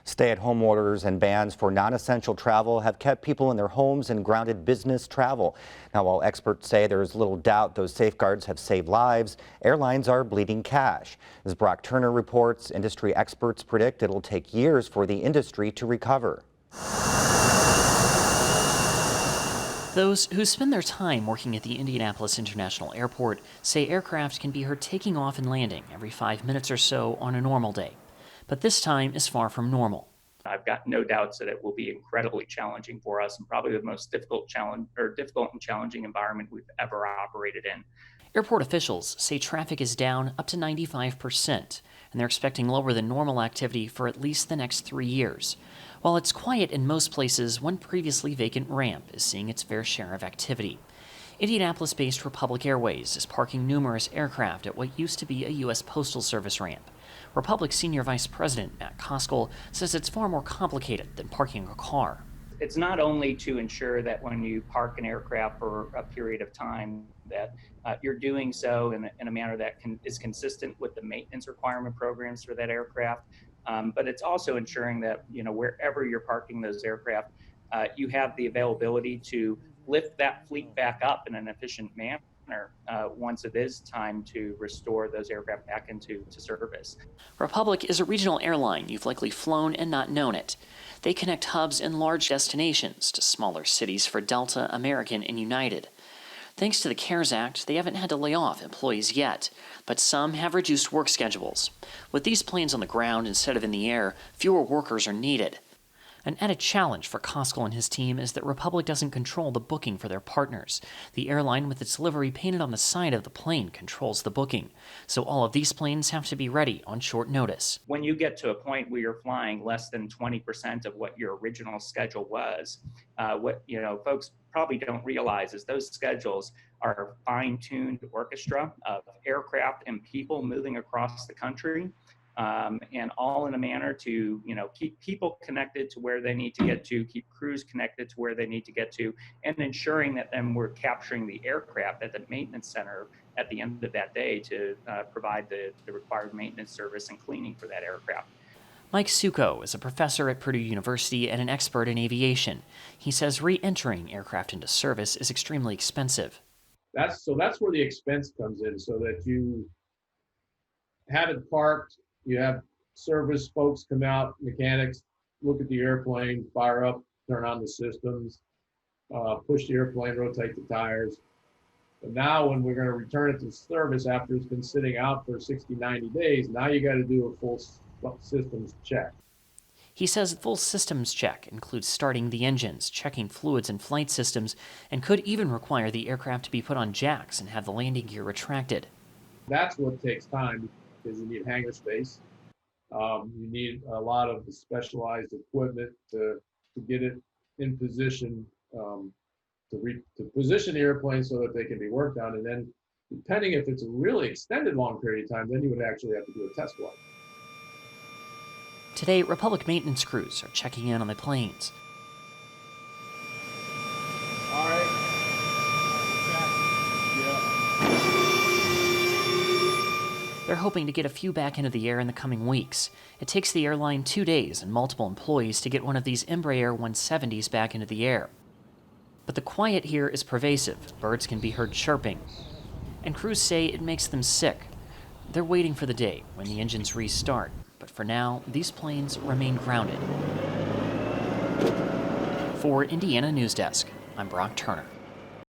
Stay-at-home orders and bans for non-essential travel have kept people in their homes and grounded business travel. Now, while experts say there is little doubt those safeguards have saved lives, airlines are bleeding cash. As Brock Turner reports, industry experts predict it'll take years for the industry to recover. Those who spend their time working at the Indianapolis International Airport say aircraft can be heard taking off and landing every 5 minutes or so on a normal day. But this time is far from normal. I've got no doubts that it will be incredibly challenging for us and probably the most difficult and challenging environment we've ever operated in. Airport officials say traffic is down up to 95%, and they're expecting lower than normal activity for at least the next 3 years. While it's quiet in most places, one previously vacant ramp is seeing its fair share of activity. Indianapolis-based Republic Airways is parking numerous aircraft at what used to be a U.S. Postal Service ramp. Republic Senior Vice President Matt Koskell says it's far more complicated than parking a car. It's not only to ensure that when you park an aircraft for a period of time that you're doing so in a manner that is consistent with the maintenance requirement programs for that aircraft, but it's also ensuring that wherever you're parking those aircraft, you have the availability to lift that fleet back up in an efficient manner once it is time to restore those aircraft back into service. Republic is a regional airline. You've likely flown and not known it. They connect hubs in large destinations to smaller cities for Delta, American, and United. Thanks to the CARES Act, they haven't had to lay off employees yet, but some have reduced work schedules. With these planes on the ground instead of in the air, fewer workers are needed. An added challenge for Koskell and his team is that Republic doesn't control the booking for their partners. The airline, with its livery painted on the side of the plane, controls the booking. So all of these planes have to be ready on short notice. When you get to a point where you're flying less than 20% of what your original schedule was, what folks probably don't realize is those schedules are a fine-tuned orchestra of aircraft and people moving across the country. And all in a manner to, keep people connected to where they need to get to, keep crews connected to where they need to get to, and ensuring that then we're capturing the aircraft at the maintenance center at the end of that day to provide the required maintenance service and cleaning for that aircraft. Mike Succo is a professor at Purdue University and an expert in aviation. He says re-entering aircraft into service is extremely expensive. That's where the expense comes in, so that you have it parked. You have service folks come out, mechanics, look at the airplane, fire up, turn on the systems, push the airplane, rotate the tires. But now when we're going to return it to service after it's been sitting out for 60, 90 days, now you got to do a full systems check. He says the full systems check includes starting the engines, checking fluids and flight systems, and could even require the aircraft to be put on jacks and have the landing gear retracted. That's what takes time, because you need hangar space. You need a lot of specialized equipment to get it in position, to position the airplane so that they can be worked on. And then depending if it's a really extended long period of time, then you would actually have to do a test flight. Today, Republic maintenance crews are checking in on the planes. All right. They're hoping to get a few back into the air in the coming weeks. It takes the airline 2 days and multiple employees to get one of these Embraer 170s back into the air. But the quiet here is pervasive. Birds can be heard chirping. And crews say it makes them sick. They're waiting for the day when the engines restart. But for now, these planes remain grounded. For Indiana Newsdesk, I'm Brock Turner.